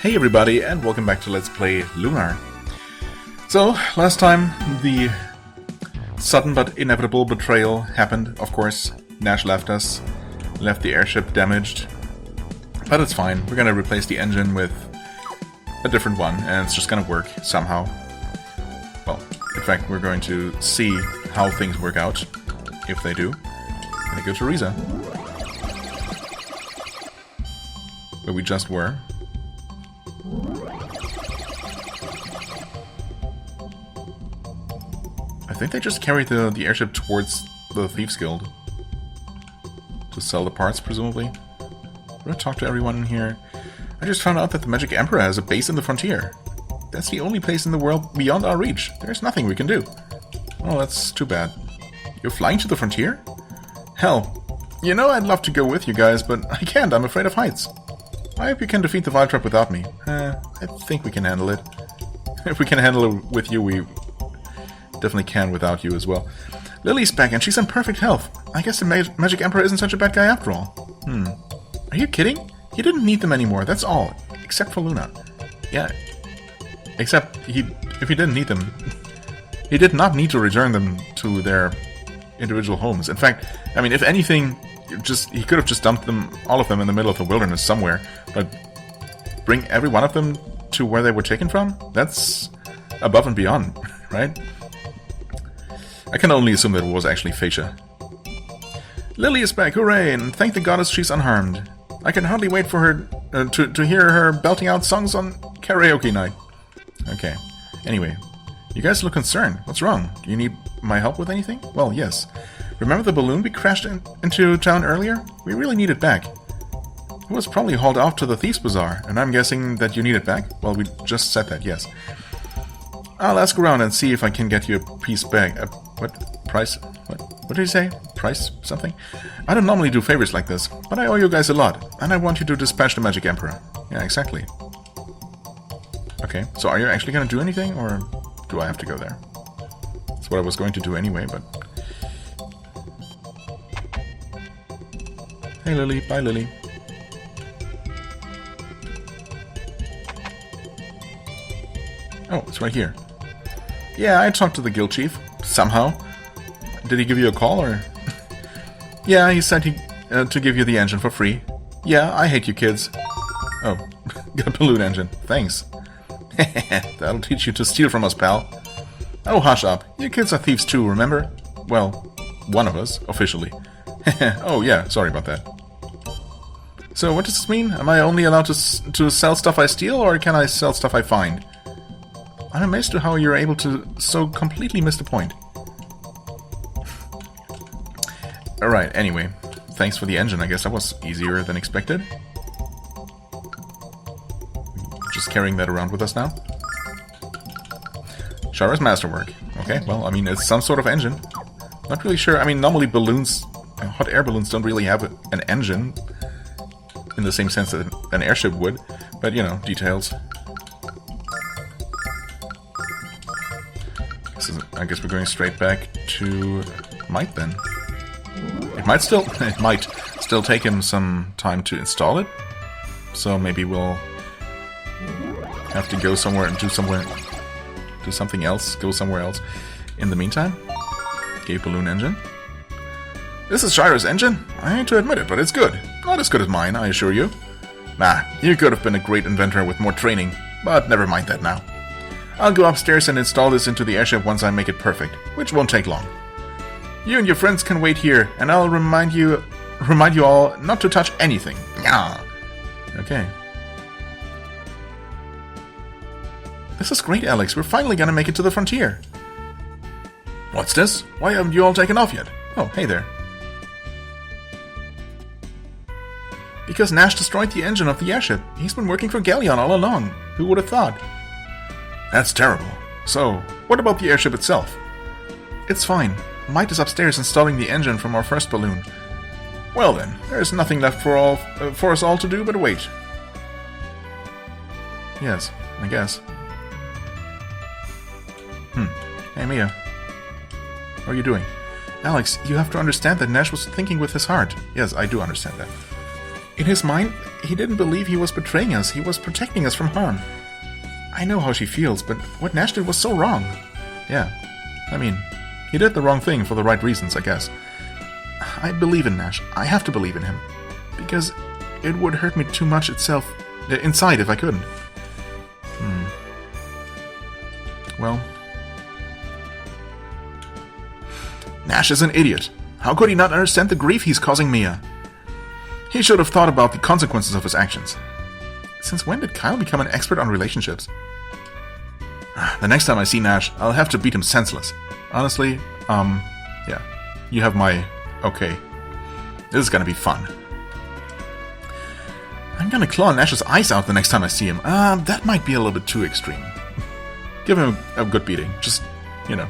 Hey everybody, and welcome back to Let's Play Lunar. So, last time the sudden but inevitable betrayal happened, of course. Nash left us, left the airship damaged. But it's fine, we're gonna replace the engine with a different one, and it's just gonna work somehow. Well, in fact, we're going to see how things work out, if they do. Gonna go to Riza, where we just were. I think they just carried the airship towards the Thieves Guild to sell the parts, presumably. I'm gonna talk to everyone in here. I just found out that the Magic Emperor has a base in the frontier. That's the only place in the world beyond our reach. There's nothing we can do. Oh, that's too bad. You're flying to the frontier? Hell, you know I'd love to go with you guys, but I can't. I'm afraid of heights. I hope you can defeat the Vile Trap without me. I think we can handle it. If we can handle it with you, we definitely can without you as well. Lily's back and she's in perfect health. I guess the Magic Emperor isn't such a bad guy after all. Are you kidding? He didn't need them anymore, that's all. Except for Lunar. Yeah. Except, if he didn't need them, he did not need to return them to their individual homes. In fact, I mean, if anything, he could have just dumped them, all of them, in the middle of the wilderness somewhere. But bring every one of them to where they were taken from? That's above and beyond, right? I can only assume that it was actually Fascia. Lily is back, hooray, and thank the goddess she's unharmed. I can hardly wait for her to hear her belting out songs on karaoke night. Okay. Anyway, you guys look concerned. What's wrong? Do you need my help with anything? Well, yes. Remember the balloon we crashed into town earlier? We really need it back. It was probably hauled off to the Thieves' Bazaar, and I'm guessing that you need it back? Well, we just said that, yes. I'll ask around and see if I can get you a piece back. What? Price? What did he say? Price? Something? I don't normally do favors like this, but I owe you guys a lot, and I want you to dispatch the Magic Emperor. Yeah, exactly. Okay, so are you actually going to do anything, or do I have to go there? That's what I was going to do anyway, but... Hey Lily, bye Lily. Oh, it's right here. Yeah, I talked to the guild chief, somehow. Did he give you a call, or...? Yeah, he said to give you the engine for free. Yeah, I hate you kids. Oh, got balloon engine, thanks. That'll teach you to steal from us, pal. Oh, hush up. You kids are thieves too, remember? Well, one of us, officially. Oh, yeah, sorry about that. So, what does this mean? Am I only allowed to sell stuff I steal, or can I sell stuff I find? I'm amazed at how you're able to so completely miss the point. Alright, anyway. Thanks for the engine, I guess that was easier than expected. Just carrying that around with us now. Shara's masterwork. Okay, well, I mean, it's some sort of engine. Not really sure. I mean, normally balloons, hot air balloons don't really have an engine in the same sense that an airship would. But, you know, details. I guess we're going straight back to Might then. It might still take him some time to install it. So maybe we'll have to go somewhere and do something else, go somewhere else. In the meantime, Gay Balloon Engine. This is Shiro's engine. I hate to admit it, but it's good. Not as good as mine, I assure you. Nah, you could have been a great inventor with more training, but never mind that now. I'll go upstairs and install this into the airship once I make it perfect, which won't take long. You and your friends can wait here, and I'll remind you all not to touch anything. Yeah. Okay. This is great, Alex. We're finally gonna make it to the frontier. What's this? Why haven't you all taken off yet? Oh, hey there. Because Nash destroyed the engine of the airship. He's been working for Galleon all along. Who would have thought? That's terrible. So, what about the airship itself? It's fine. Might is upstairs installing the engine from our first balloon. Well then, there's nothing left for us all to do but wait. Yes, I guess. Hey Mia. What are you doing? Alex, you have to understand that Nash was thinking with his heart. Yes, I do understand that. In his mind, he didn't believe he was betraying us. He was protecting us from harm. I know how she feels, but what Nash did was so wrong. Yeah, I mean, he did the wrong thing for the right reasons, I guess. I believe in Nash. I have to believe in him. Because it would hurt me too much inside if I couldn't. Well... Nash is an idiot. How could he not understand the grief he's causing Mia? He should have thought about the consequences of his actions. Since when did Kyle become an expert on relationships? The next time I see Nash, I'll have to beat him senseless. Honestly, yeah. You have my okay. This is gonna be fun. I'm gonna claw Nash's eyes out the next time I see him. That might be a little bit too extreme. Give him a good beating. Just, you know,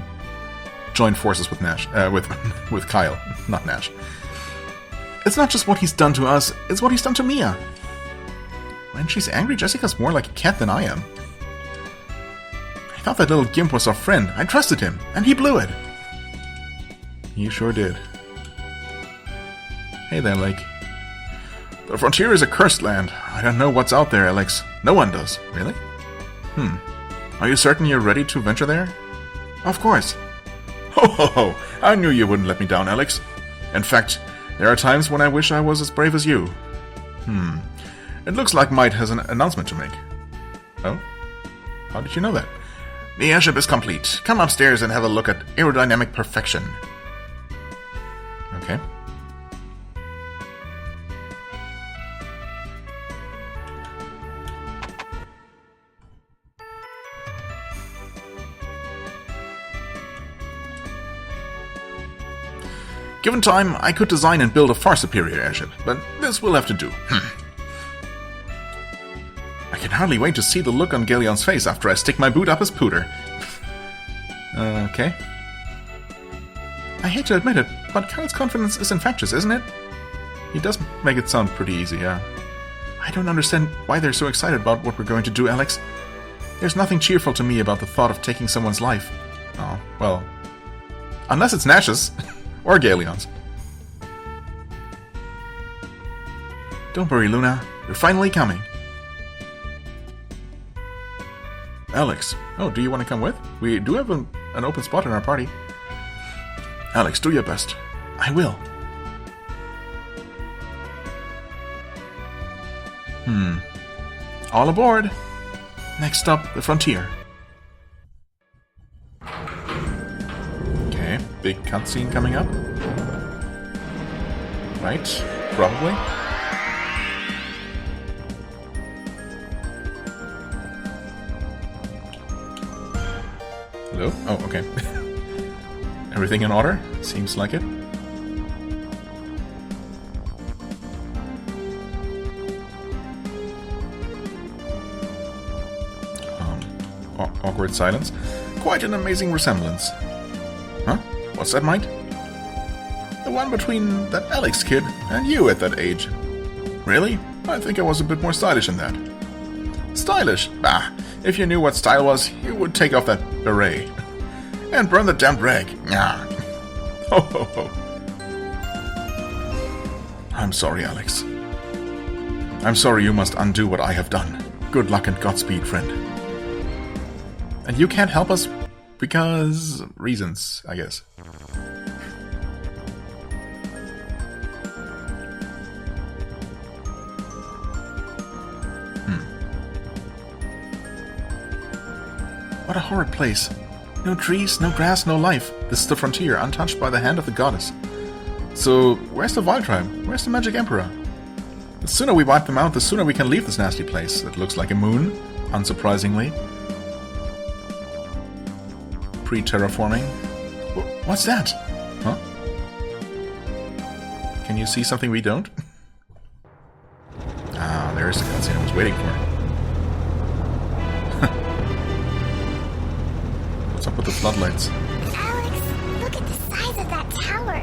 join forces with Nash. With Kyle, not Nash. It's not just what he's done to us, it's what he's done to Mia. When she's angry, Jessica's more like a cat than I am. I thought that little gimp was our friend. I trusted him, and he blew it. He sure did. Hey there, Lake. The frontier is a cursed land. I don't know what's out there, Alex. No one does. Really? Are you certain you're ready to venture there? Of course. Ho ho ho! I knew you wouldn't let me down, Alex. In fact, there are times when I wish I was as brave as you. It looks like Might has an announcement to make. Oh? How did you know that? The airship is complete. Come upstairs and have a look at aerodynamic perfection. Okay. Given time, I could design and build a far superior airship, but this will have to do. I can hardly wait to see the look on Galeon's face after I stick my boot up his pooter. Okay. I hate to admit it, but Kyle's confidence is infectious, isn't it? He does make it sound pretty easy, yeah. I don't understand why they're so excited about what we're going to do, Alex. There's nothing cheerful to me about the thought of taking someone's life. Oh, well... Unless it's Nash's. Or Galeon's. Don't worry, Luna. You're finally coming. Alex. Oh, do you want to come with? We do have an open spot in our party. Alex, do your best. I will. All aboard. Next stop, the frontier. Okay, big cutscene coming up. Right, probably. Hello? Oh, okay. Everything in order? Seems like it. Awkward silence. Quite an amazing resemblance. Huh? What's that, Mike? The one between that Alex kid and you at that age. Really? I think I was a bit more stylish than that. Stylish? Bah! If you knew what style was, you would take off that beret. And burn the damned rag. Ah. Ho ho ho. I'm sorry, Alex. I'm sorry you must undo what I have done. Good luck and Godspeed, friend. And you can't help us because... reasons, I guess. What a horrid place. No trees, no grass, no life. This is the frontier, untouched by the hand of the goddess. So, where's the Wild Tribe? Where's the Magic Emperor? The sooner we wipe them out, the sooner we can leave this nasty place. It looks like a moon, unsurprisingly. Pre-terraforming. What's that? Huh? Can you see something we don't? Ah, there's the cutscene I was waiting for. What's up with the floodlights? Alex, look at the size of that tower.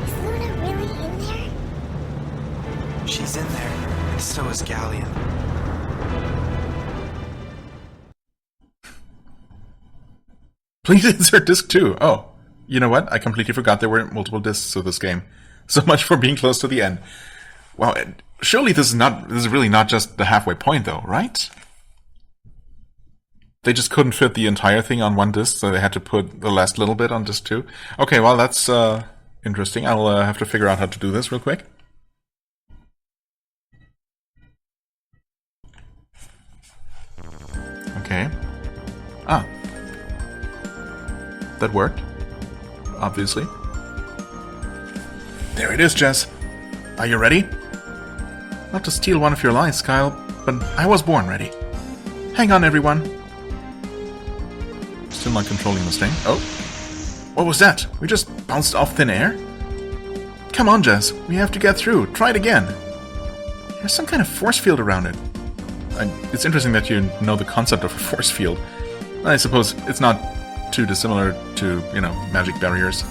Is Luna really in there? She's in there, and so is Galleon. Please insert disc 2. Oh, you know what? I completely forgot there were multiple discs to this game. So much for being close to the end. Well, surely this is really not just the halfway point, though, right? They just couldn't fit the entire thing on one disc, so they had to put the last little bit on disc 2. Okay, well, that's interesting. I'll have to figure out how to do this real quick. Okay. Ah. That worked. Obviously. There it is, Jess. Are you ready? Not to steal one of your lines, Kyle, but I was born ready. Hang on, everyone. Still not controlling this thing. Oh. What was that? We just bounced off thin air? Come on, Jess. We have to get through. Try it again. There's some kind of force field around it. It's interesting that you know the concept of a force field. I suppose it's not too dissimilar to, magic barriers.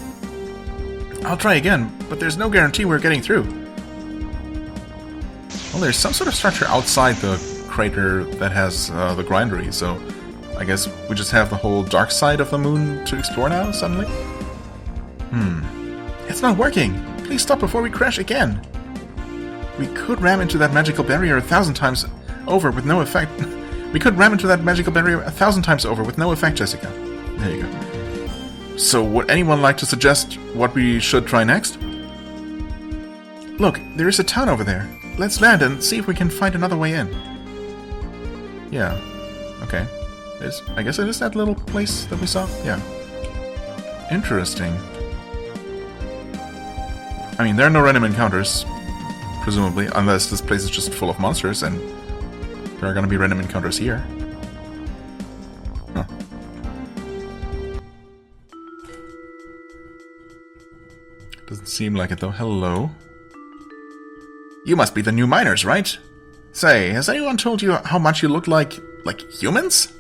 I'll try again, but there's no guarantee we're getting through. Well, there's some sort of structure outside the crater that has the grindery, so I guess we just have the whole dark side of the moon to explore now, suddenly? It's not working! Please stop before we crash again! We could ram into that magical barrier 1,000 times over with no effect. We could ram into that magical barrier 1,000 times over with no effect, Jessica. There you go. So, would anyone like to suggest what we should try next? Look, there is a town over there. Let's land and see if we can find another way in. Yeah. Okay. I guess it is that little place that we saw? Yeah. Interesting. I mean, there are no random encounters, presumably, unless this place is just full of monsters, and there are going to be random encounters here. Huh. Doesn't seem like it, though. Hello. You must be the new miners, right? Say, has anyone told you how much you look like humans?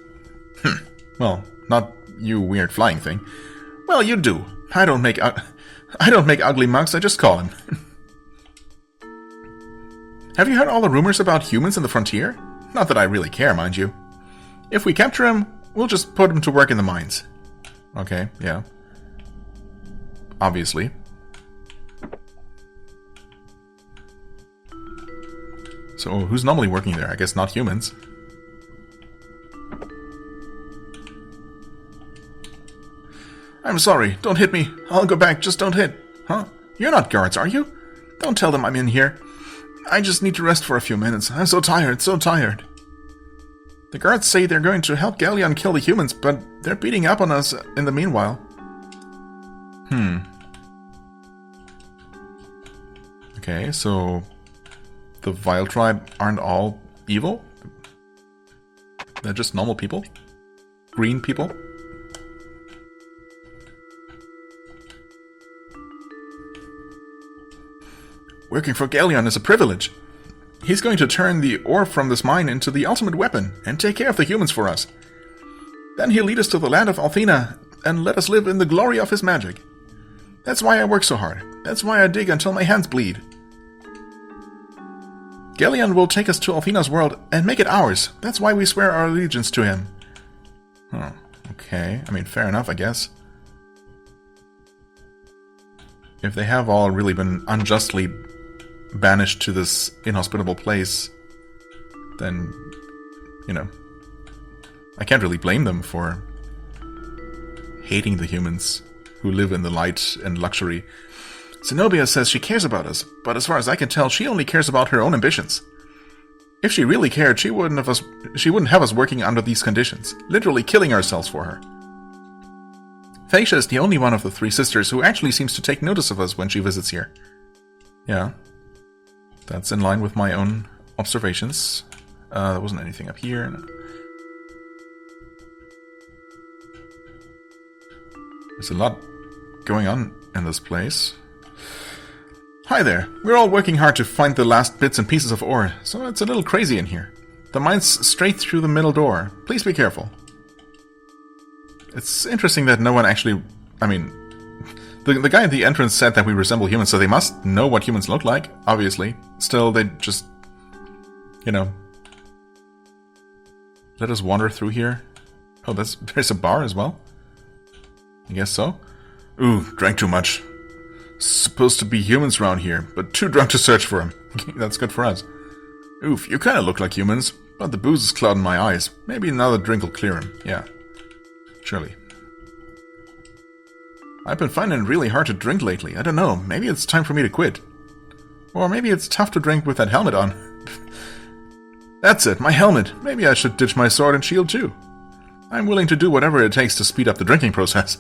Well, not you weird flying thing. Well, you do. I don't make ugly mugs, I just call them. Have you heard all the rumors about humans in the frontier? Not that I really care, mind you. If we capture him, we'll just put him to work in the mines. Okay, yeah. Obviously. So, who's normally working there? I guess not humans. I'm sorry, don't hit me. I'll go back, just don't hit. Huh? You're not guards, are you? Don't tell them I'm in here. I just need to rest for a few minutes. I'm so tired, so tired. The guards say they're going to help Galleon kill the humans, but they're beating up on us in the meanwhile. Okay, so the Vile Tribe aren't all evil? They're just normal people? Green people? Working for Galleon is a privilege. He's going to turn the ore from this mine into the ultimate weapon and take care of the humans for us. Then he'll lead us to the land of Althena and let us live in the glory of his magic. That's why I work so hard. That's why I dig until my hands bleed. Galleon will take us to Althena's world and make it ours. That's why we swear our allegiance to him. Oh, okay. I mean, fair enough, I guess. If they have all really been unjustly banished to this inhospitable place, then, I can't really blame them for hating the humans who live in the light and luxury. Zenobia says she cares about us, but as far as I can tell, she only cares about her own ambitions. If she really cared, she wouldn't have us working under these conditions, literally killing ourselves for her. Phaecia is the only one of the three sisters who actually seems to take notice of us when she visits here. Yeah. That's in line with my own observations. There wasn't anything up here. No. There's a lot going on in this place. Hi there. We're all working hard to find the last bits and pieces of ore, so it's a little crazy in here. The mine's straight through the middle door. Please be careful. It's interesting that no one actually... I mean, the guy at the entrance said that we resemble humans, so they must know what humans look like, obviously. Still, they just... let us wander through here. Oh, there's a bar as well? I guess so. Ooh, drank too much. Supposed to be humans around here, but too drunk to search for them. That's good for us. Oof, you kinda look like humans, but the booze is clouding my eyes. Maybe another drink will clear them. Yeah. Surely. I've been finding it really hard to drink lately. I don't know, maybe it's time for me to quit. Or maybe it's tough to drink with that helmet on. That's it, my helmet. Maybe I should ditch my sword and shield too. I'm willing to do whatever it takes to speed up the drinking process.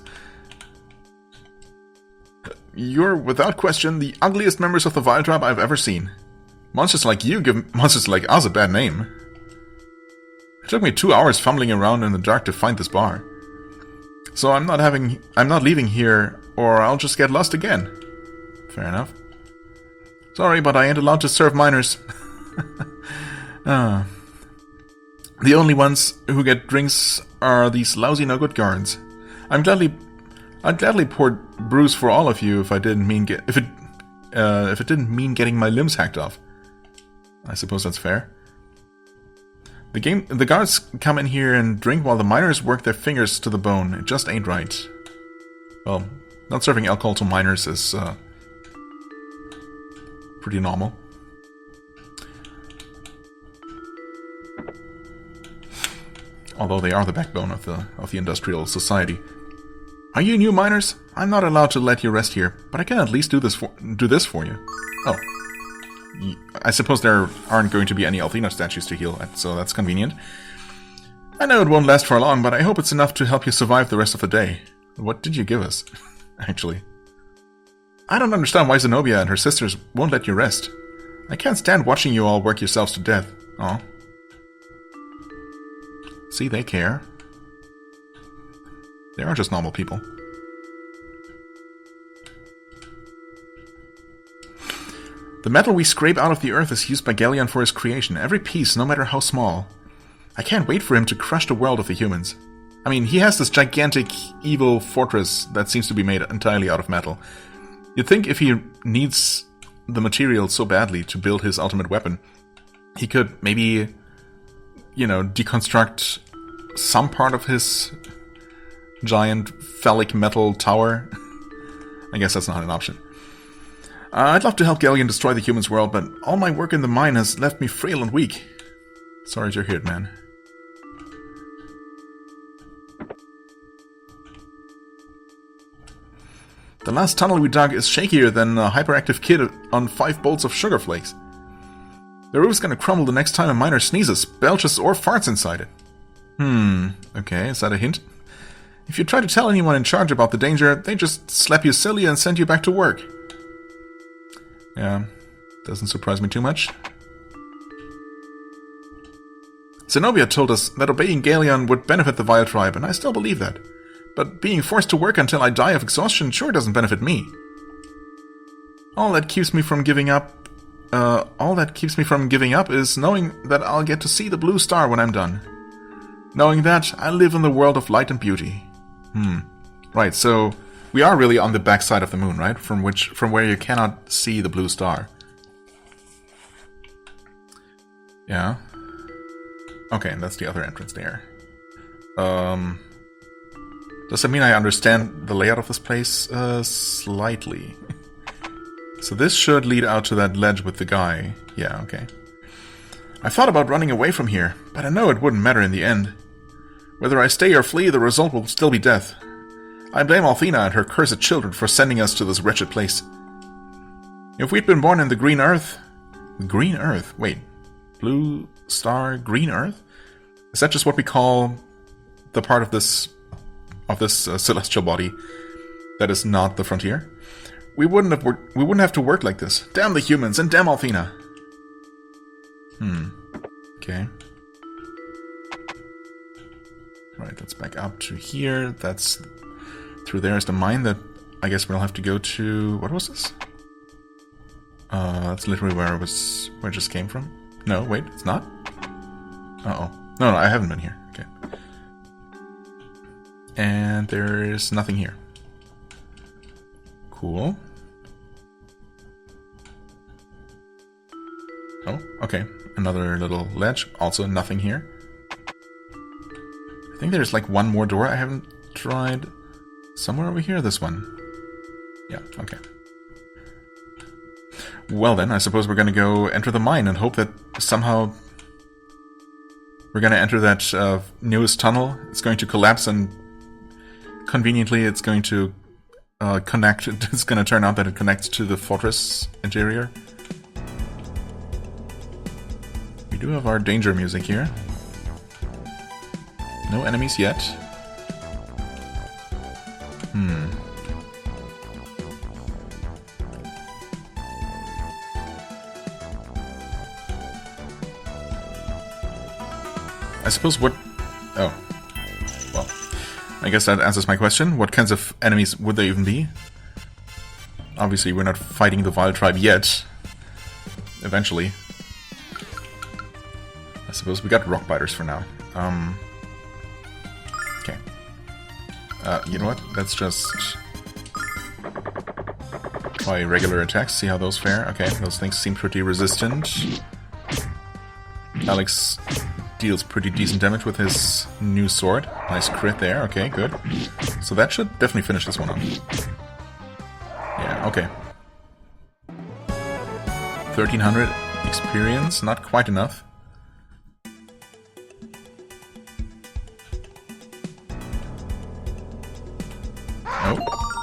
You're, without question, the ugliest members of the Vile Tribe I've ever seen. Monsters like you give monsters like us a bad name. It took me 2 hours fumbling around in the dark to find this bar. So I'm not leaving here, or I'll just get lost again. Fair enough. Sorry, but I ain't allowed to serve minors. The only ones who get drinks are these lousy no-good guards. I'd gladly pour brews for all of you if it didn't mean getting my limbs hacked off. I suppose that's fair. The guards come in here and drink while the miners work their fingers to the bone. It just ain't right. Well, not serving alcohol to miners is pretty normal. Although they are the backbone of the industrial society. Are you new miners? I'm not allowed to let you rest here, but I can at least do this for you. Oh. I suppose there aren't going to be any Althena statues to heal, so that's convenient. I know it won't last for long, but I hope it's enough to help you survive the rest of the day. What did you give us, actually? I don't understand why Zenobia and her sisters won't let you rest. I can't stand watching you all work yourselves to death. Aw. See, they care. They are just normal people. The metal we scrape out of the earth is used by Galleon for his creation, every piece, no matter how small. I can't wait for him to crush the world of the humans. I mean, he has this gigantic, evil fortress that seems to be made entirely out of metal. You'd think if he needs the material so badly to build his ultimate weapon, he could maybe, deconstruct some part of his giant phallic metal tower. I guess that's not an option. I'd love to help Galleon destroy the humans' world, but all my work in the mine has left me frail and weak. Sorry to hear it, man. The last tunnel we dug is shakier than a hyperactive kid on 5 bolts of sugar flakes. The roof's gonna crumble the next time a miner sneezes, belches, or farts inside it. Okay, is that a hint? If you try to tell anyone in charge about the danger, they just slap you silly and send you back to work. Yeah, doesn't surprise me too much. Zenobia told us that obeying Galleon would benefit the Vile Tribe, and I still believe that. But being forced to work until I die of exhaustion sure doesn't benefit me. All that keeps me from giving up is knowing that I'll get to see the blue star when I'm done. Knowing that I live in the world of light and beauty. Right, so we are really on the backside of the moon, right? From where you cannot see the blue star. Yeah. Okay, and that's the other entrance there. Does that mean I understand the layout of this place? Slightly. So this should lead out to that ledge with the guy. Yeah, okay. I thought about running away from here, but I know it wouldn't matter in the end. Whether I stay or flee, the result will still be death. I blame Althena and her cursed children for sending us to this wretched place. If we'd been born in the Green Earth... Green Earth? Wait. Blue Star Green Earth? Is that just what we call the part of this celestial body that is not the frontier? We wouldn't have to work like this. Damn the humans and damn Althena. Okay. Right, let's back up to here. That's... Through there is the mine that I guess we'll have to go to... What was this? That's literally where it just came from. No, wait, it's not? Uh-oh. No, I haven't been here. Okay. And there's nothing here. Cool. Oh, okay. Another little ledge. Also nothing here. I think there's like one more door I haven't tried. Somewhere over here, this one. Yeah, okay. Well then, I suppose we're gonna go enter the mine and hope that somehow we're gonna enter that newest tunnel. It's going to collapse and conveniently it's going to connect. It's gonna turn out that it connects to the fortress interior. We do have our danger music here. No enemies yet. I suppose what... Oh. Well, I guess that answers my question. What kinds of enemies would there even be? Obviously, we're not fighting the Vile Tribe yet. Eventually. I suppose we got rock biters for now. Okay. You know what? Let's just try regular attacks, see how those fare. Okay, those things seem pretty resistant. Alex deals pretty decent damage with his new sword. Nice crit there. Okay, good. So that should definitely finish this one off. Yeah, okay. 1300 experience, not quite enough. Oh,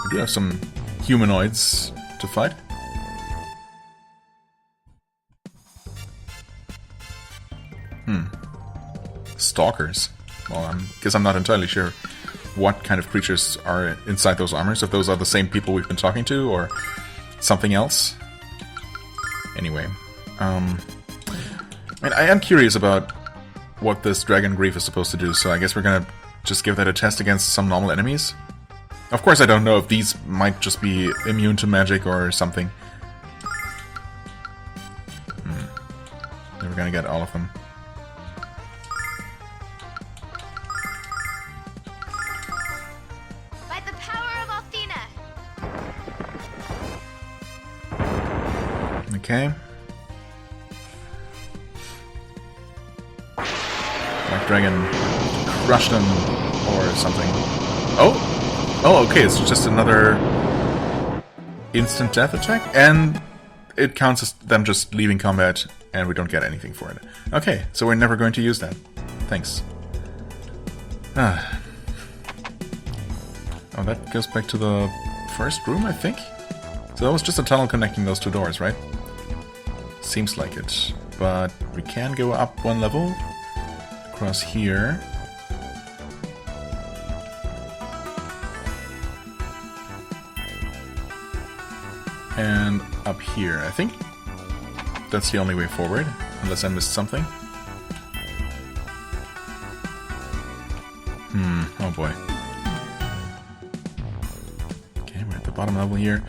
we do have some humanoids to fight. Stalkers. Well, I guess I'm not entirely sure what kind of creatures are inside those armors, if those are the same people we've been talking to, or something else. Anyway, I am curious about what this Dragon Grief is supposed to do, so I guess we're gonna just give that a test against some normal enemies. Of course, I don't know if these might just be immune to magic or something. We're gonna get all of them. By the power of Athena. Okay. Black Dragon crushed him or something. Oh! Oh, okay, it's just another instant death attack, and it counts as them just leaving combat, and we don't get anything for it. Okay, so we're never going to use that. Thanks. Oh, that goes back to the first room, I think? So that was just a tunnel connecting those two doors, right? Seems like it. But we can go up one level. Across here. And up here. I think that's the only way forward, unless I missed something. Oh boy. Okay, we're at the bottom level here.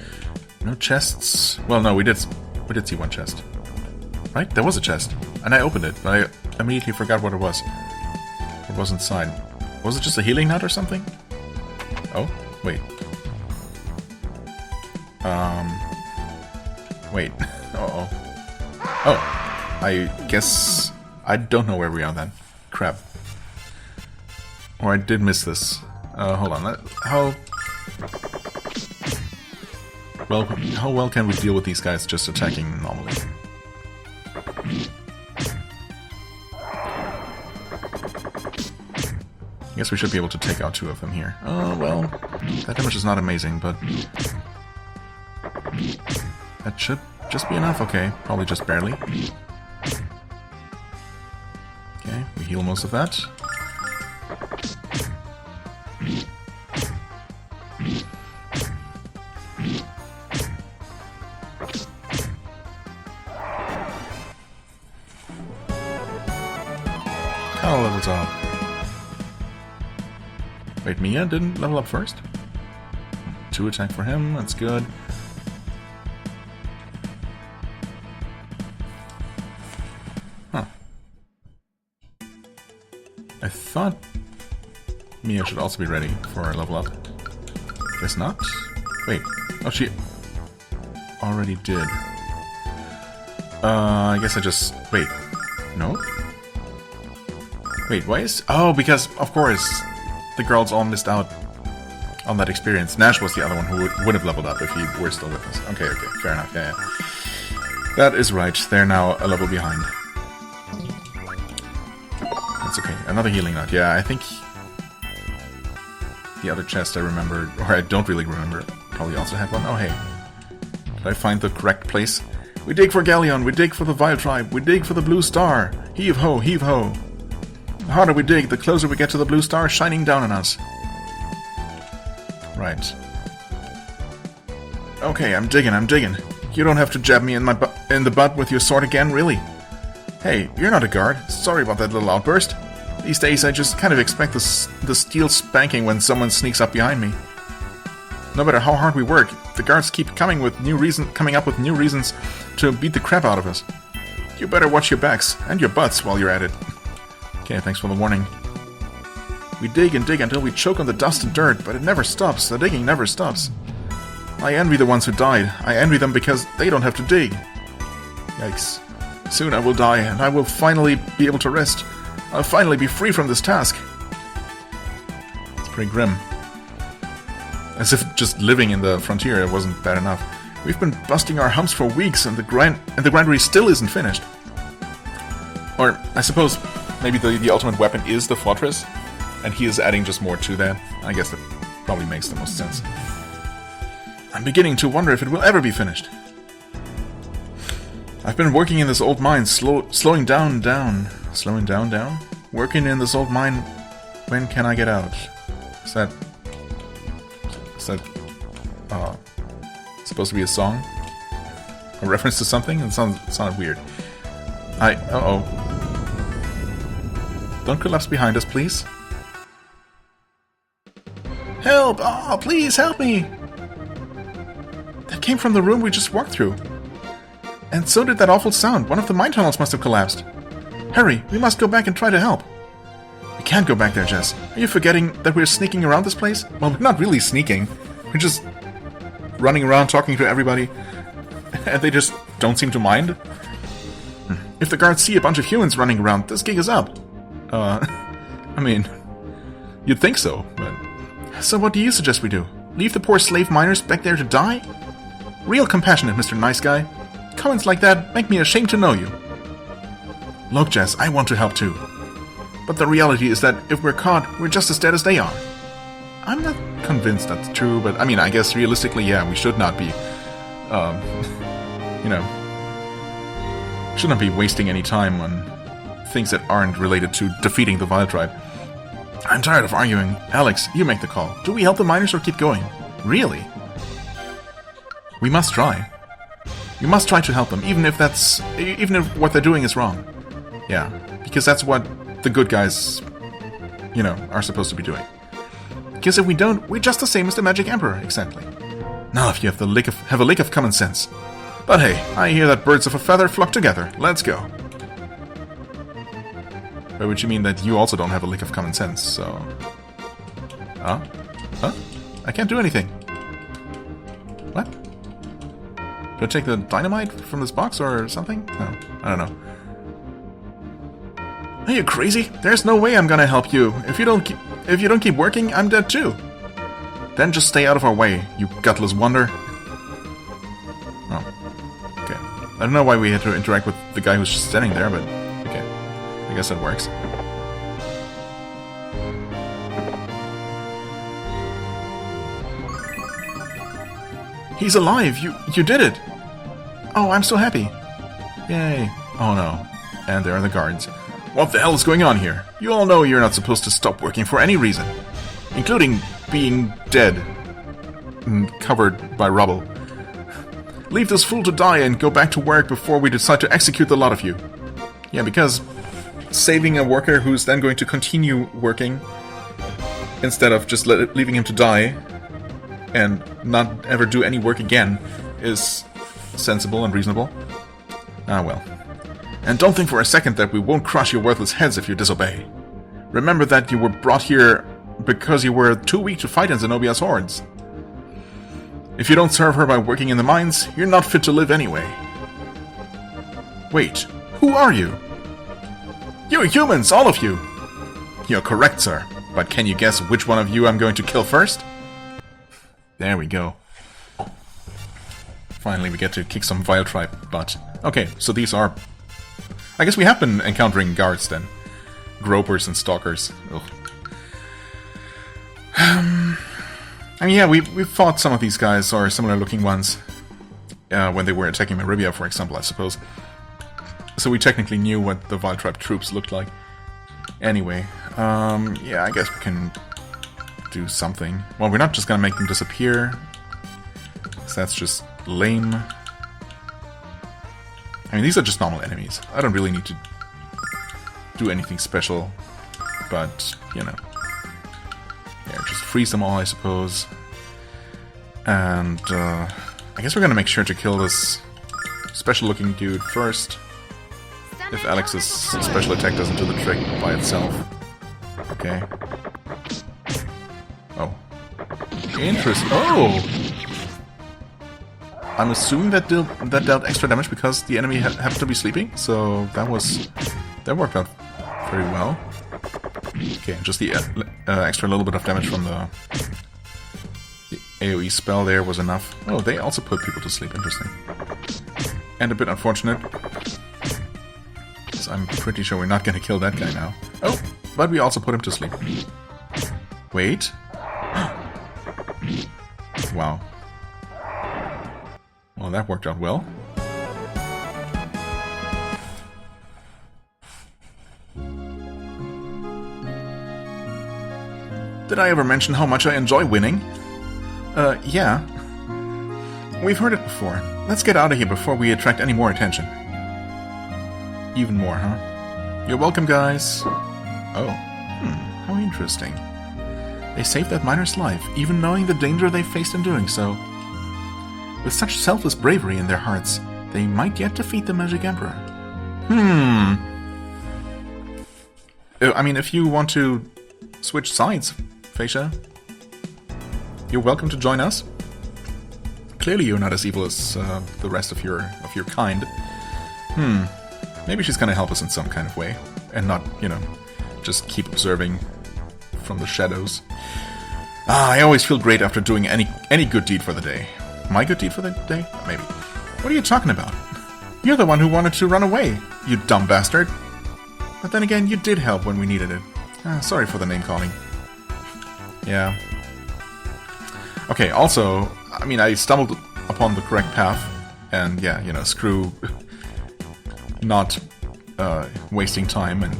No chests. Well, no, we did see one chest. Right? There was a chest. And I opened it, but I immediately forgot what it was. What was inside? Was it just a healing nut or something? Oh, wait. Wait. Uh-oh. Oh, I guess I don't know where we are then. Crap. Or I did miss this. Hold on. How well can we deal with these guys just attacking normally? I guess we should be able to take out two of them here. Oh, well, that damage is not amazing, but that should just be enough. Okay, probably just barely. Okay, we heal most of that. Kyle levels up. Wait, Mia didn't level up first? 2 attack for him, that's good. Huh. I thought Mia should also be ready for a level up. Guess not? Wait. Oh, she already did. I guess I just... Wait. No? Wait, why is... Oh, because, of course, the girls all missed out on that experience. Nash was the other one who would have leveled up if he were still with us. Okay, okay, fair enough, yeah. That is right. They're now a level behind. That's okay. Another healing nut. Yeah, I think the other chest I remember, or I don't really remember, probably also had one. Oh, hey. Did I find the correct place? We dig for Galleon, we dig for the Vile Tribe, we dig for the Blue Star. Heave ho, heave ho. The harder we dig, the closer we get to the Blue Star shining down on us. Right. Okay, I'm digging, I'm digging. You don't have to jab me in the butt with your sword again, really? Hey, you're not a guard. Sorry about that little outburst. These days I just kind of expect the steel spanking when someone sneaks up behind me. No matter how hard we work, the guards keep coming up with new reasons to beat the crap out of us. You better watch your backs and your butts while you're at it. Okay, thanks for the warning. We dig and dig until we choke on the dust and dirt, but it never stops. The digging never stops. I envy the ones who died. I envy them because they don't have to dig. Yikes. Soon I will die, and I will finally be able to rest. I'll finally be free from this task. It's pretty grim. As if just living in the frontier wasn't bad enough. We've been busting our humps for weeks, and the granary still isn't finished. Or, I suppose, maybe the ultimate weapon is the fortress, and he is adding just more to that. I guess that probably makes the most sense. I'm beginning to wonder if it will ever be finished. I've been working in this old mine, slowing down. Working in this old mine. When can I get out? Is that supposed to be a song? A reference to something? It sounded weird. Uh-oh. Don't collapse behind us, please. Help! Oh, please help me! That came from the room we just walked through. And so did that awful sound. One of the mine tunnels must have collapsed. Hurry, we must go back and try to help. We can't go back there, Jess. Are you forgetting that we're sneaking around this place? Well, we're not really sneaking. We're just running around talking to everybody. And they just don't seem to mind. If the guards see a bunch of humans running around, this gig is up. I mean, you'd think so, but... So what do you suggest we do? Leave the poor slave miners back there to die? Real compassionate, Mr. Nice Guy. Comments like that make me ashamed to know you. Look, Jess, I want to help too. But the reality is that if we're caught, we're just as dead as they are. I'm not convinced that's true, but I mean, I guess realistically, yeah, we should not be, should not be wasting any time on things that aren't related to defeating the Vile Tribe. I'm tired of arguing. Alex, you make the call. Do we help the miners or keep going? Really? We must try. We must try to help them, even if what they're doing is wrong. Yeah, because that's what the good guys, are supposed to be doing. Because if we don't, we're just the same as the Magic Emperor, exactly. Now if you have a lick of common sense. But hey, I hear that birds of a feather flock together. Let's go. By which you mean that you also don't have a lick of common sense, so... Huh? I can't do anything. What? Do I take the dynamite from this box or something? No, I don't know. Are you crazy? There's no way I'm gonna help you. If you don't keep working, I'm dead too. Then just stay out of our way, you gutless wonder. Oh. Okay. I don't know why we had to interact with the guy who's just standing there, but... Okay. I guess that works. He's alive! You did it! Oh, I'm so happy. Yay. Oh no. And there are the guards. What the hell is going on here? You all know you're not supposed to stop working for any reason. Including being dead. And covered by rubble. Leave this fool to die and go back to work before we decide to execute the lot of you. Yeah, because saving a worker who's then going to continue working instead of just leaving him to die and not ever do any work again is sensible and reasonable. Ah well. And don't think for a second that we won't crush your worthless heads if you disobey. Remember that you were brought here because you were too weak to fight in Zenobia's hordes. If you don't serve her by working in the mines, you're not fit to live anyway. Wait, who are you? You're humans, all of you! You're correct, sir. But can you guess which one of you I'm going to kill first? There we go. Finally, we get to kick some Vile Tribe butt. Okay, so these are... I guess we have been encountering guards then. Gropers and stalkers. Ugh. I mean, yeah, we fought some of these guys, or similar-looking ones, when they were attacking Meribia, for example, I suppose. So we technically knew what the Vile Tribe troops looked like. Anyway, yeah, I guess we can do something. Well, we're not just gonna make them disappear, because that's just lame. I mean, these are just normal enemies. I don't really need to do anything special, but, you know. Yeah, just freeze them all, I suppose. And, I guess we're gonna make sure to kill this special-looking dude first. If Alex's special attack doesn't do the trick by itself. Okay. Oh. Interesting. Oh! I'm assuming that dealt extra damage because the enemy happened to be sleeping, so that worked out very well. Okay, just the extra little bit of damage from the AoE spell there was enough. Oh, they also put people to sleep, interesting. And a bit unfortunate. So I'm pretty sure we're not gonna kill that guy now. Oh, but we also put him to sleep. Wait. Wow. Well, that worked out well. Did I ever mention how much I enjoy winning? Yeah. We've heard it before. Let's get out of here before we attract any more attention. Even more, huh? You're welcome, guys. Oh. How interesting. They saved that miner's life, even knowing the danger they faced in doing so. With such selfless bravery in their hearts, they might yet defeat the Magic Emperor. I mean, if you want to switch sides, Facia, you're welcome to join us. Clearly you're not as evil as the rest of your kind. Maybe she's gonna help us in some kind of way, and not, you know, just keep observing from the shadows. I always feel great after doing any good deed for the day. My good deed for the day? Maybe. What are you talking about? You're the one who wanted to run away, you dumb bastard. But then again, you did help when we needed it. Sorry for the name calling. Yeah. Okay, also, I mean, I stumbled upon the correct path, and yeah, you know, screw not wasting time and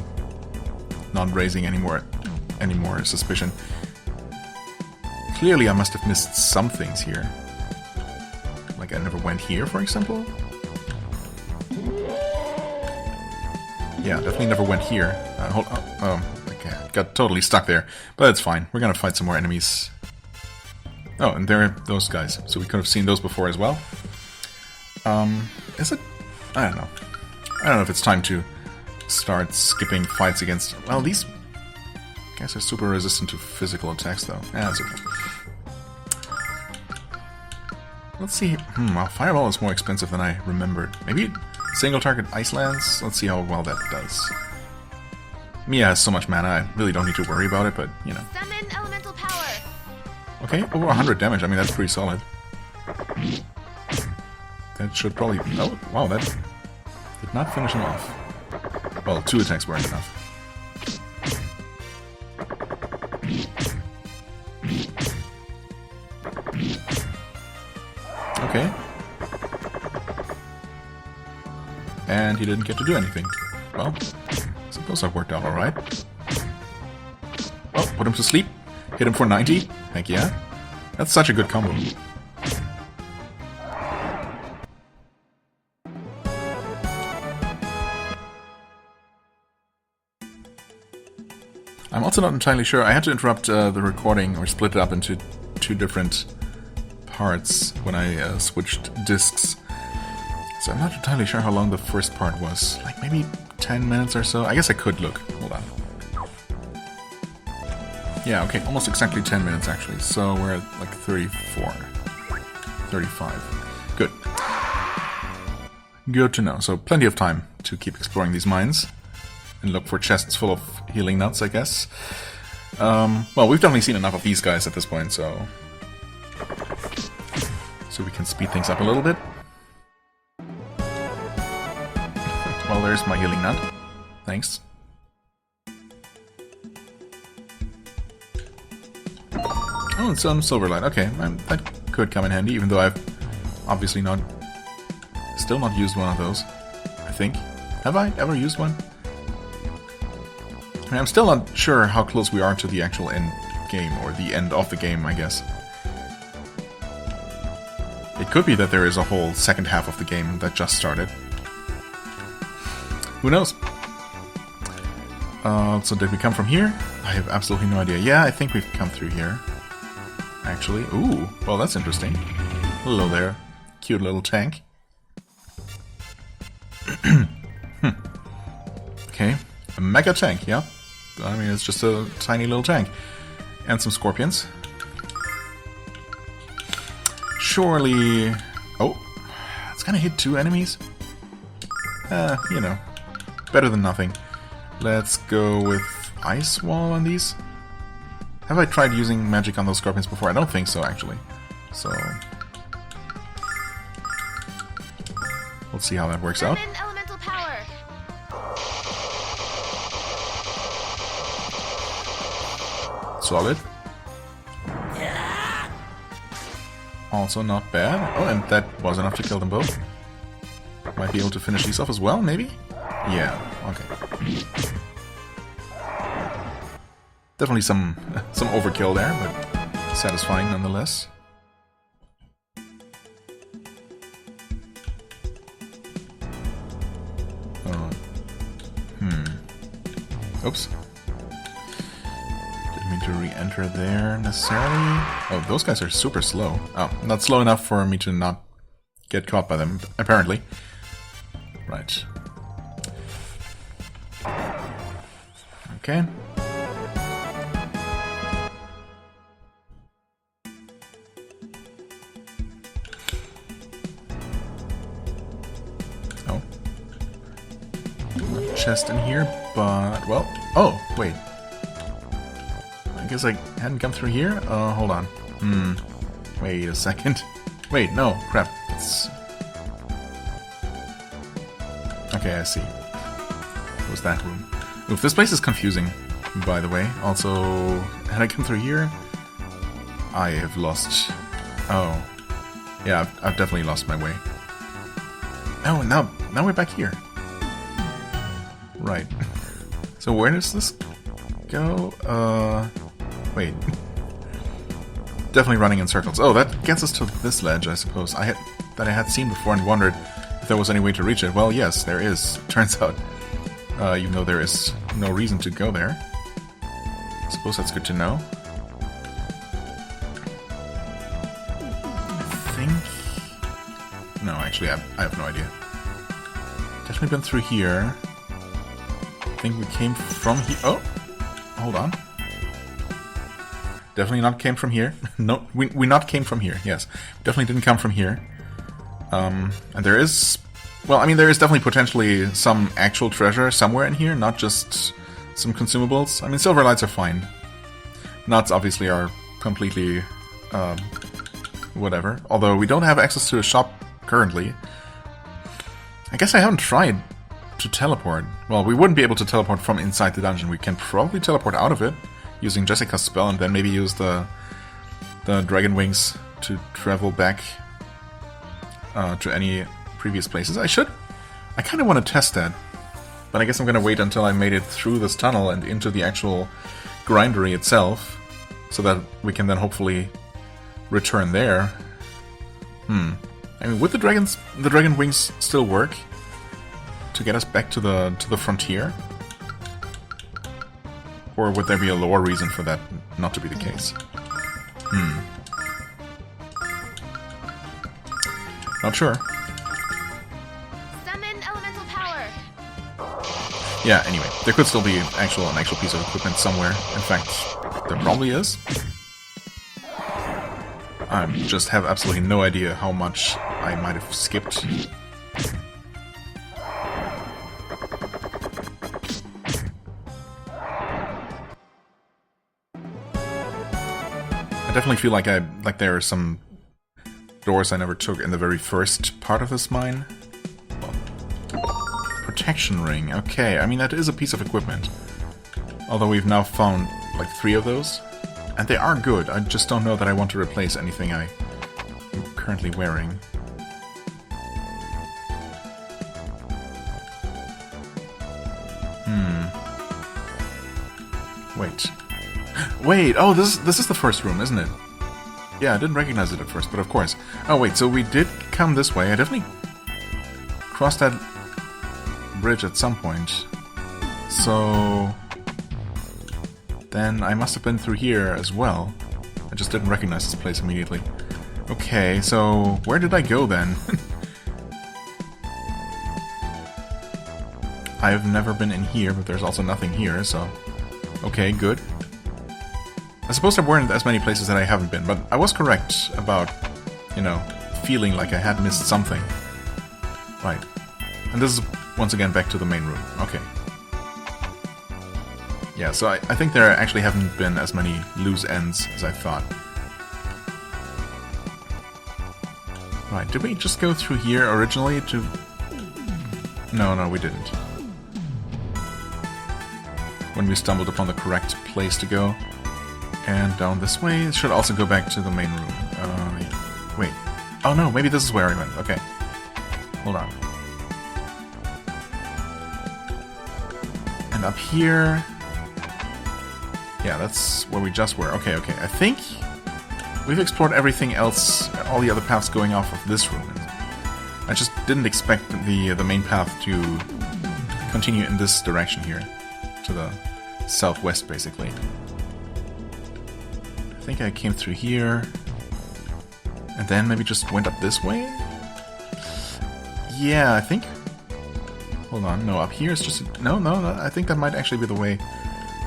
not raising any more suspicion. Clearly I must have missed some things here. Like I never went here, for example? Yeah, definitely never went here. Hold on. Oh, okay. Got totally stuck there. But it's fine. We're gonna fight some more enemies. Oh, and there are those guys. So we could have seen those before as well. Is it? I don't know. I don't know if it's time to start skipping fights against... Well, these guys are super resistant to physical attacks, though. That's okay. Let's see. Well, Fireball is more expensive than I remembered. Maybe single target Ice Lance? Let's see how well that does. Mia has so much mana, I really don't need to worry about it, but, you know. Summon elemental power. Okay, over 100 damage. I mean, that's pretty solid. That should probably... Oh, wow, that did not finish him off. Well, 2 attacks weren't enough. Okay. And he didn't get to do anything. Well, I suppose that worked out alright. Oh, put him to sleep. Hit him for 90. Heck yeah. That's such a good combo. I'm also not entirely sure. I had to interrupt the recording or split it up into 2 different parts when I switched discs. So I'm not entirely sure how long the first part was. Like maybe 10 minutes or so? I guess I could look. Hold on. Yeah, okay, almost exactly 10 minutes actually. So we're at like 34. 35. Good. Good to know. So plenty of time to keep exploring these mines. And look for chests full of healing nuts, I guess. Well, we've definitely seen enough of these guys at this point, so we can speed things up a little bit. Well, there's my healing nut. Thanks. Oh, and some silver light. Okay, that could come in handy, even though I've obviously still not used one of those. I think. Have I ever used one? I mean, I'm still not sure how close we are to the actual end game, or the end of the game, I guess. It could be that there is a whole second half of the game that just started. Who knows? So did we come from here? I have absolutely no idea. Yeah, I think we've come through here. Actually. Ooh, well that's interesting. Hello there. Cute little tank. Okay. A mega tank, yeah. I mean, it's just a tiny little tank. And some scorpions. Surely... Oh, it's gonna hit 2 enemies? You know, better than nothing. Let's go with Ice Wall on these. Have I tried using magic on those scorpions before? I don't think so, actually. So... we'll see how that works out. Elemental power. Solid. Also not bad. Oh, and that was enough to kill them both. Might be able to finish these off as well, maybe? Yeah, okay. Definitely some overkill there, but satisfying nonetheless. Oops. Didn't mean to re-enter there necessarily. Oh, those guys are super slow. Oh, not slow enough for me to not get caught by them, apparently. Right. Okay. Oh. Chest in here, but... well... oh, wait. I guess I hadn't come through here? Hold on. Wait a second. Wait, no, crap. It's... okay, I see. What was that room? Oof, this place is confusing, by the way. Also, had I come through here? I have lost... oh. Yeah, I've definitely lost my way. Oh, now we're back here. Right. So where does this go? Wait. Definitely running in circles. Oh, that gets us to this ledge, I suppose. I had seen before and wondered if there was any way to reach it. Well, yes, there is. Turns out, even though there is no reason to go there. I suppose that's good to know. I think... no, actually, I have no idea. Definitely been through here. I think we came from here. Oh! Hold on. Definitely not came from here. No, we not came from here, yes. Definitely didn't come from here. And there is... well, I mean, there is definitely potentially some actual treasure somewhere in here, not just some consumables. I mean, silver lights are fine. Nuts obviously are completely... whatever. Although we don't have access to a shop currently. I guess I haven't tried to teleport. Well, we wouldn't be able to teleport from inside the dungeon. We can probably teleport out of it using Jessica's spell and then maybe use the dragon wings to travel back to any previous places. I kind of want to test that, but I guess I'm going to wait until I made it through this tunnel and into the actual grindery itself, so that we can then hopefully return there. I mean, would the dragon wings still work to get us back to the frontier? Or would there be a lore reason for that not to be the case? Not sure. Summon elemental power. Yeah, anyway, there could still be an actual piece of equipment somewhere. In fact, there probably is. I just have absolutely no idea how much I might have skipped. I definitely feel like there are some doors I never took in the very first part of this mine. Well, protection ring. Okay, I mean, that is a piece of equipment. Although we've now found, like, 3 of those. And they are good. I just don't know that I want to replace anything I'm currently wearing. Wait. Wait! Oh, this is the first room, isn't it? Yeah, I didn't recognize it at first, but of course. Oh, wait, so we did come this way. I definitely crossed that bridge at some point. So then I must have been through here as well. I just didn't recognize this place immediately. Okay, so where did I go then? I've never been in here, but there's also nothing here, so... Okay, good. I suppose there weren't as many places that I haven't been, but I was correct about, you know, feeling like I had missed something. Right. And this is, once again, back to the main room. Okay. Yeah, so I think there actually haven't been as many loose ends as I thought. Right, did we just go through here originally to... No, we didn't. When we stumbled upon the correct place to go. And down this way, it should also go back to the main room. Wait. Oh no, maybe this is where I went. Okay. Hold on. And up here... Yeah, that's where we just were. Okay. I think we've explored everything else, all the other paths going off of this room. I just didn't expect the main path to continue in this direction here. To the southwest, basically. I think I came through here. And then maybe just went up this way? Yeah, I think... Hold on, no, up here is just... No, I think that might actually be the way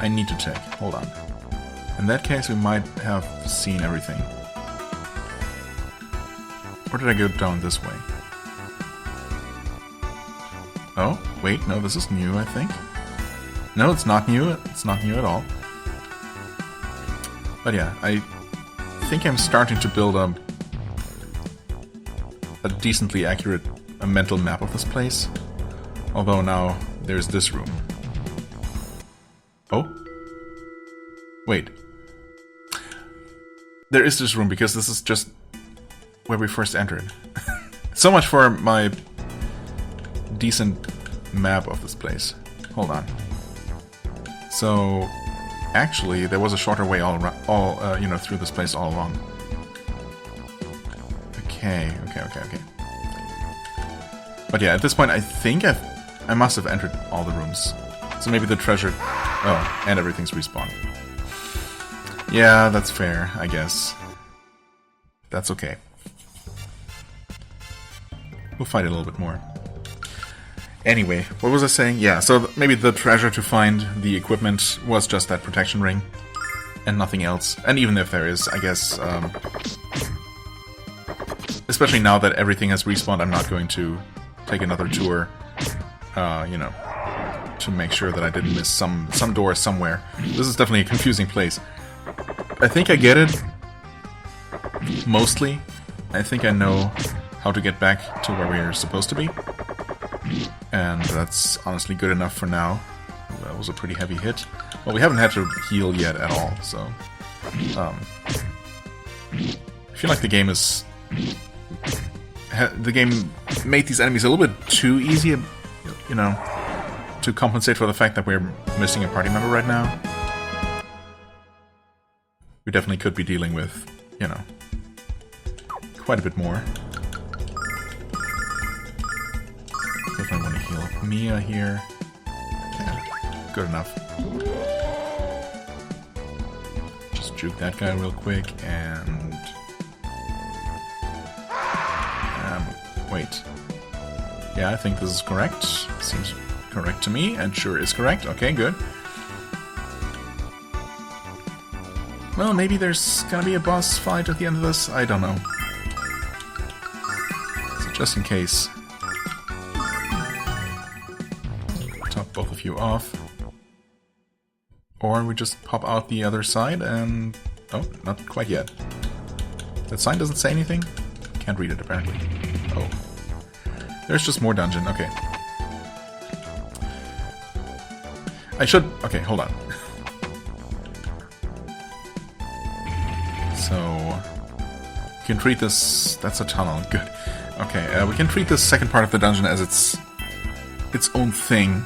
I need to take. Hold on. In that case, we might have seen everything. Or did I go down this way? Oh, wait, no, this is new, I think. No, it's not new. It's not new at all. But yeah, I think I'm starting to build a decently accurate mental map of this place. Although now there's this room. Oh? Wait. There is this room because this is just where we first entered. So much for my decent map of this place. Hold on. So, actually, there was a shorter way through this place all along. Okay. But yeah, at this point, I think I must have entered all the rooms. So maybe the treasure... Oh, and everything's respawned. Yeah, that's fair, I guess. That's okay. We'll fight it a little bit more. Anyway, what was I saying? Yeah, so maybe the treasure to find the equipment was just that protection ring. And nothing else. And even if there is, I guess... especially now that everything has respawned, I'm not going to take another tour, to make sure that I didn't miss some door somewhere. This is definitely a confusing place. I think I get it. Mostly. I think I know how to get back to where we're supposed to be. And that's honestly good enough for now. That was a pretty heavy hit. Well, we haven't had to heal yet at all, so... I feel like the game is... The game made these enemies a little bit too easy, to compensate for the fact that we're missing a party member right now. We definitely could be dealing with, quite a bit more. Definitely want to heal Mia here. Yeah, good enough. Just juke that guy real quick and... wait. Yeah, I think this is correct. Seems correct to me, and sure is correct. Okay, good. Well, maybe there's gonna be a boss fight at the end of this. I don't know. So just in case. Top both of you off. Or we just pop out the other side and... Oh, not quite yet. That sign doesn't say anything? Can't read it, apparently. Oh. There's just more dungeon, okay. I should... Okay, hold on. So... We can treat this... That's a tunnel. Good. Okay, we can treat this second part of the dungeon as its own thing.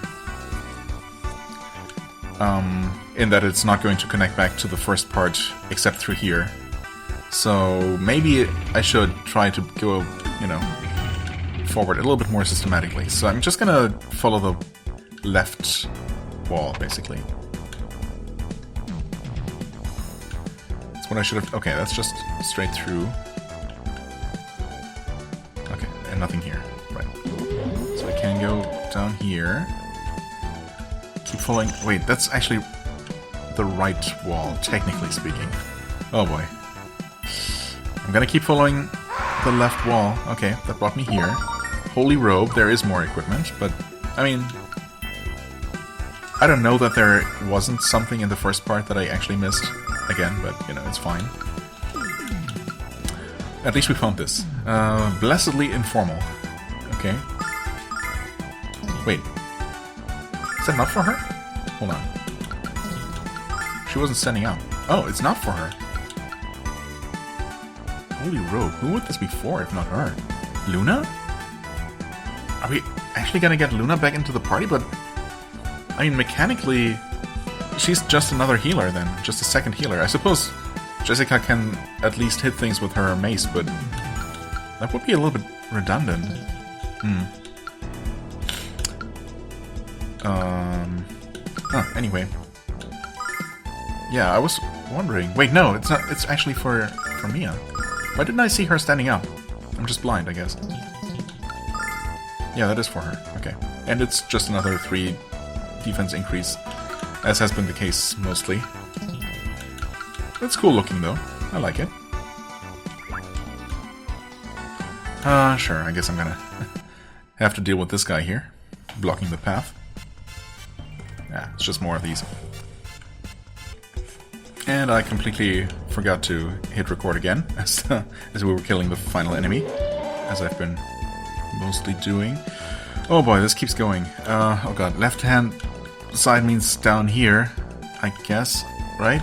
In that it's not going to connect back to the first part except through here. So maybe I should try to go, you know, forward a little bit more systematically. So I'm just gonna follow the left wall, basically. That's what I should have... Okay, that's just straight through. Okay, and nothing here. Right. So I can go down here. Keep following... Wait, that's actually the right wall, technically speaking. Oh boy. I'm gonna keep following the left wall. Okay, that brought me here. Holy Robe, there is more equipment, but, I mean... I don't know that there wasn't something in the first part that I actually missed again, but, you know, it's fine. At least we found this. Blessedly informal. Okay. Wait. Is that not for her? Hold on. She wasn't standing out. Oh, it's not for her. Holy Robe, who would this be for if not her? Luna? Are we actually gonna get Luna back into the party? But, I mean, mechanically, she's just another healer then. Just a second healer. I suppose Jessica can at least hit things with her mace, but that would be a little bit redundant. Anyway. Yeah, I was wondering. Wait, no, it's not. It's actually for Mia. Why didn't I see her standing up? I'm just blind, I guess. Yeah, that is for her. Okay. And it's just another 3 defense increase, as has been the case mostly. It's cool looking, though. I like it. Sure, I guess I'm gonna have to deal with this guy here, blocking the path. Yeah, it's just more of these. And I completely forgot to hit record again, as we were killing the final enemy, as I've been mostly doing. Oh boy, this keeps going. Oh god, left-hand side means down here, I guess, right?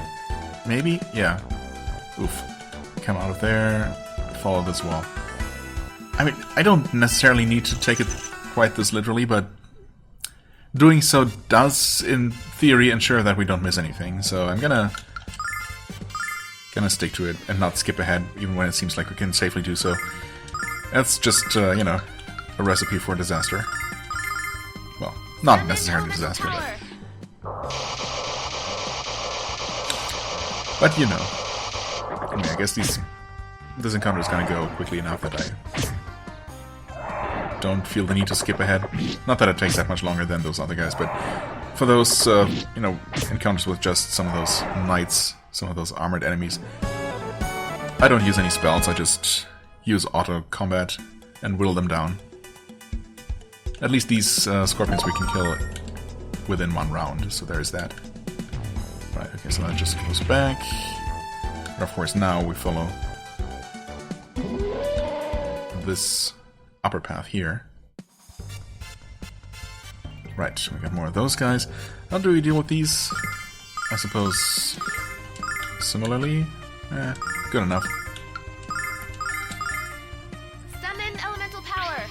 Maybe? Yeah. Oof. Come out of there, follow this wall. I mean, I don't necessarily need to take it quite this literally, but doing so does, in theory, ensure that we don't miss anything, so I'm gonna stick to it and not skip ahead, even when it seems like we can safely do so. That's just, you know, a recipe for disaster. Well, not necessarily disaster, but you know. Anyway, I guess this encounter is gonna go quickly enough that I don't feel the need to skip ahead. Not that it takes that much longer than those other guys, but for those, you know, encounters with just some of those knights, some of those armored enemies, I don't use any spells, I just use auto combat and whittle them down. At least these scorpions we can kill within 1 round, so there's that. Right, okay, so that just goes back. And of course now we follow this upper path here. Right, we got more of those guys. How do we deal with these? I suppose similarly? Good enough. Summon elemental power.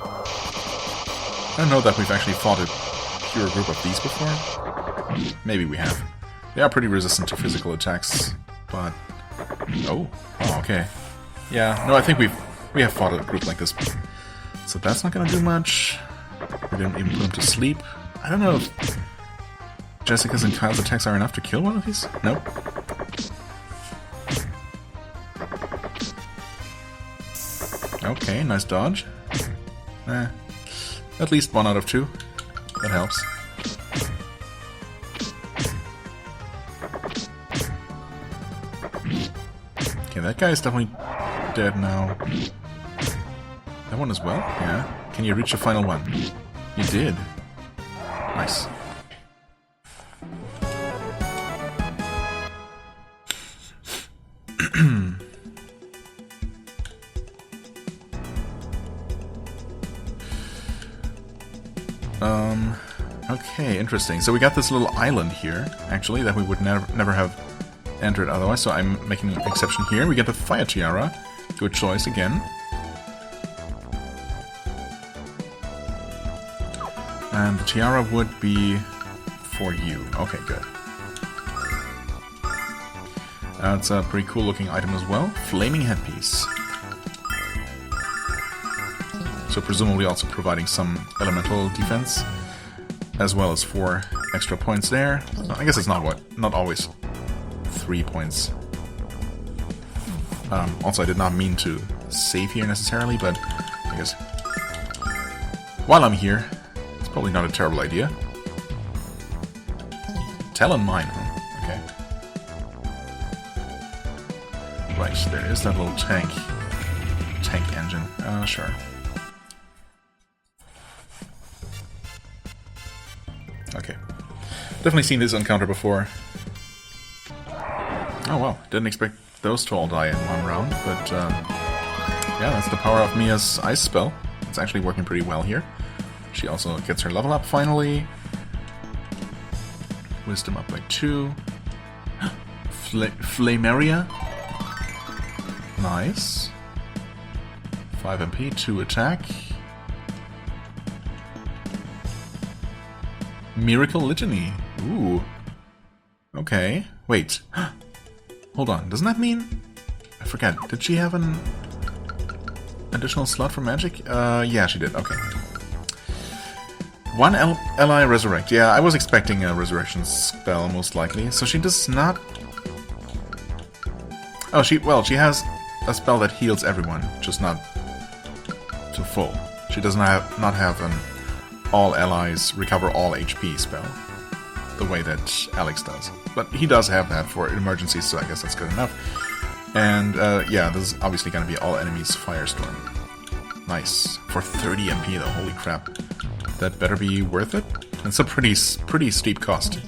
I don't know that we've actually fought a pure group of these before. Maybe we have. They are pretty resistant to physical attacks, but... Oh, okay. Yeah, no, I think we have fought a group like this. So that's not gonna do much. We didn't even put him to sleep. I don't know if Jessica's and Kyle's attacks are enough to kill one of these? Nope. Okay, nice dodge. At least 1 out of 2. That helps. Okay, that guy is definitely dead now. That one as well? Yeah. Can you reach the final one? You did. Nice. Okay, interesting. So we got this little island here, actually, that we would never have entered otherwise, so I'm making an exception here. We get the Fire Tiara. Good choice again. And the tiara would be for you. Okay, good. That's a pretty cool looking item as well. Flaming headpiece. So presumably also providing some elemental defense, as well as 4 extra points there. I guess it's not always 3 points. Also, I did not mean to save here necessarily, but I guess while I'm here, it's probably not a terrible idea. Talon mine, huh? Okay. Right, there is that little tank engine. Sure. Okay. Definitely seen this encounter before. Oh well, didn't expect those to all die in one round, but yeah, that's the power of Mia's ice spell. It's actually working pretty well here. She also gets her level up finally. Wisdom up by 2. Flameria. Nice. 5 MP, 2 attack. Miracle Litany. Ooh. Okay. Wait. Hold on. Doesn't that mean... I forget. Did she have an additional slot for magic? Yeah, she did. Okay. One ally resurrect. Yeah, I was expecting a resurrection spell, most likely. So she does not... Oh, she has a spell that heals everyone, just not to full. She does not have an all allies recover all HP spell, the way that Alex does. But he does have that for emergencies, so I guess that's good enough. And yeah, this is obviously going to be all enemies Firestorm. Nice. For 30 MP though, holy crap. That better be worth it? It's a pretty steep cost.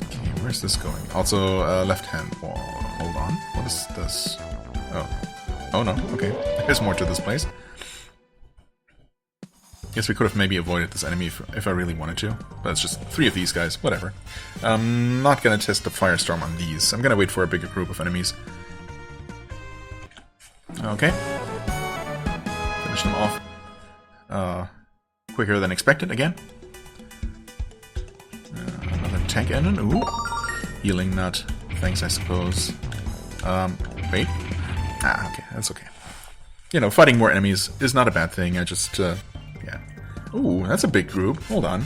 Okay, where's this going? Also, left hand wall. Hold on. What is this? Oh. Oh no, okay. There's more to this place. Guess we could have maybe avoided this enemy if I really wanted to. But it's just 3 of these guys, whatever. I'm not gonna test the Firestorm on these. I'm gonna wait for a bigger group of enemies. Okay. Finish them off. Quicker than expected again. Another tank engine. Ooh. Healing nut. Thanks, I suppose. Wait. Ah, okay, that's okay. You know, fighting more enemies is not a bad thing. I just, yeah. Ooh, that's a big group. Hold on.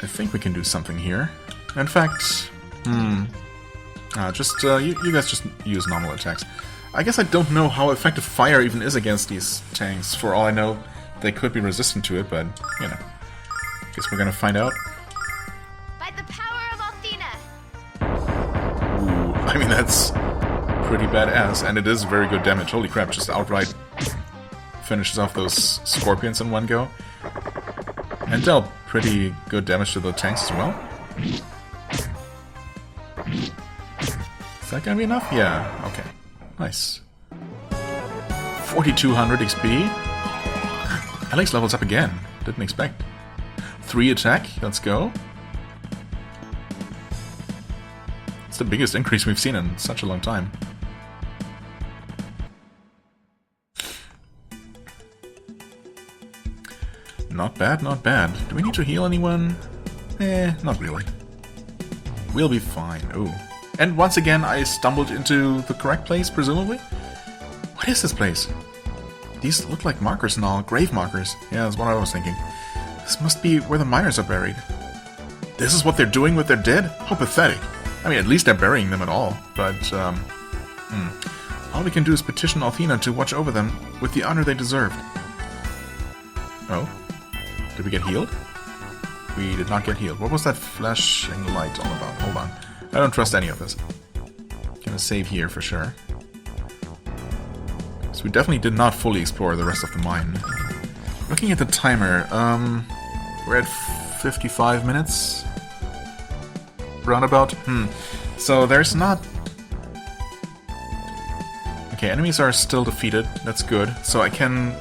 I think we can do something here. In fact, you guys just use normal attacks. I guess I don't know how effective fire even is against these tanks. For all I know, they could be resistant to it, but, you know. Guess we're gonna find out. By the power of Athena! Ooh, I mean, that's pretty badass, and it is very good damage. Holy crap, just outright finishes off those scorpions in one go. And dealt pretty good damage to the tanks as well. Is that gonna be enough? Yeah, okay. Nice. 4200 XP. Alex levels up again. Didn't expect. 3 attack, let's go. It's the biggest increase we've seen in such a long time. Not bad, not bad. Do we need to heal anyone? Not really. We'll be fine. Ooh. And once again, I stumbled into the correct place, presumably? What is this place? These look like markers and all. Grave markers. Yeah, that's what I was thinking. This must be where the miners are buried. This is what they're doing with their dead? How pathetic. I mean, at least they're burying them at all. But, all we can do is petition Athena to watch over them with the honor they deserved. Oh? Did we get healed? We did not get healed. What was that flashing light all about? Hold on. I don't trust any of this. Gonna save here for sure. So we definitely did not fully explore the rest of the mine. Looking at the timer, we're at 55 minutes. Roundabout. So there's not... Okay, enemies are still defeated. That's good. So I can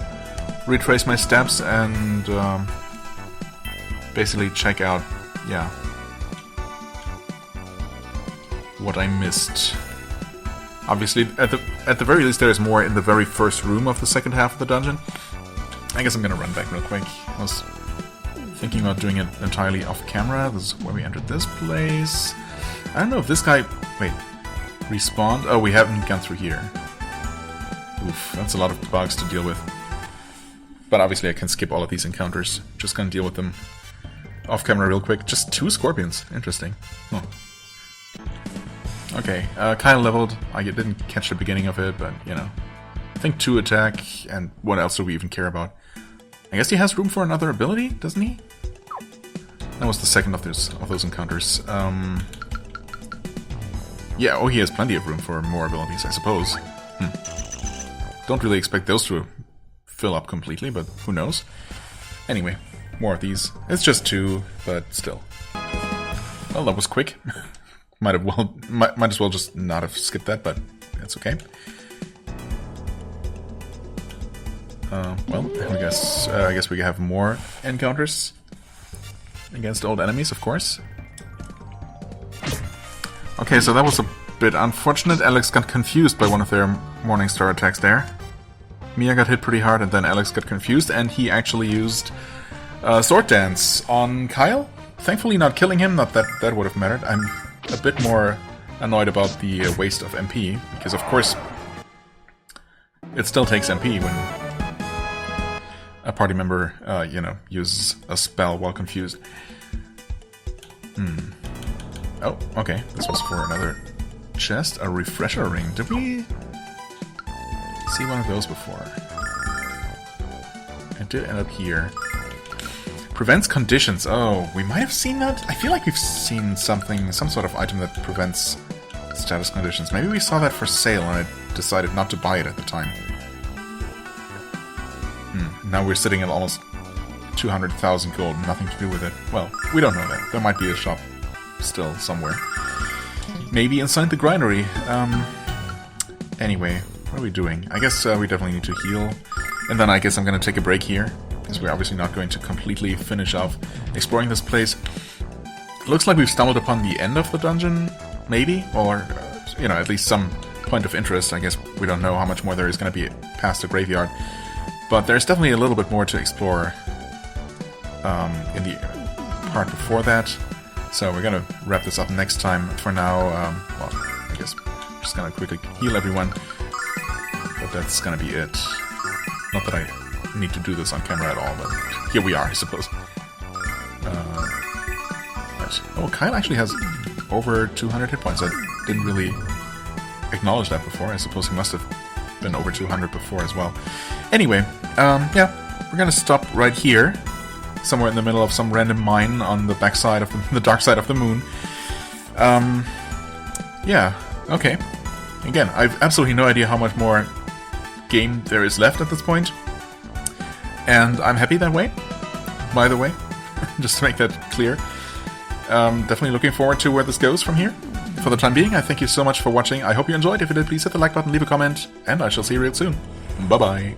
retrace my steps and basically check out, yeah, what I missed. Obviously, at the very least, there's more in the very first room of the second half of the dungeon. I guess I'm gonna run back real quick. I was thinking about doing it entirely off camera. This is where we entered this place. I don't know if this guy... Wait. Respawned? Oh, we haven't gone through here. Oof, that's a lot of bugs to deal with. But obviously I can skip all of these encounters. Just gonna deal with them off camera real quick. Just 2 scorpions. Interesting. Huh. Okay, Kyle leveled. I didn't catch the beginning of it, but, you know. I think 2 attack, and what else do we even care about? I guess he has room for another ability, doesn't he? That was the second of those encounters. Yeah, oh, he has plenty of room for more abilities, I suppose. Don't really expect those to fill up completely, but who knows? Anyway, more of these. It's just 2, but still. Well, that was quick. might as well just not have skipped that, but that's okay. Well, I guess we have more encounters against old enemies, of course. Okay, so that was a bit unfortunate. Alex got confused by one of their Morningstar attacks there. Mia got hit pretty hard, and then Alex got confused, and he actually used Sword Dance on Kyle. Thankfully not killing him, not that that would have mattered. I'm a bit more annoyed about the waste of MP, because of course it still takes MP when a party member, you know, uses a spell while confused. Oh, okay. This was for another chest. A refresher ring. Did we see one of those before? It did end up here. Prevents conditions. Oh, we might have seen that? I feel like we've seen something, some sort of item that prevents status conditions. Maybe we saw that for sale and I decided not to buy it at the time. Now we're sitting at almost 200,000 gold. Nothing to do with it. Well, we don't know that. There might be a shop still somewhere. Maybe inside the grindery. Anyway, what are we doing? I guess we definitely need to heal. And then I guess I'm going to take a break here, because we're obviously not going to completely finish off exploring this place. Looks like we've stumbled upon the end of the dungeon, maybe? Or, you know, at least some point of interest. I guess we don't know how much more there is going to be past the graveyard. But there's definitely a little bit more to explore in the part before that. So we're gonna wrap this up next time. For now, well, I guess I'm just gonna quickly heal everyone. But that's gonna be it. Not that I need to do this on camera at all, but here we are, I suppose. Oh, Kyle actually has over 200 hit points. I didn't really acknowledge that before. I suppose he must have been over 200 before as well. Anyway, yeah, we're gonna stop right here. Somewhere in the middle of some random mine on the backside of the dark side of the moon. Yeah, okay. Again, I've absolutely no idea how much more game there is left at this point. And I'm happy that way, by the way. Just to make that clear. Definitely looking forward to where this goes from here. For the time being, I thank you so much for watching. I hope you enjoyed. If you did, please hit the like button, leave a comment, and I shall see you real soon. Bye-bye.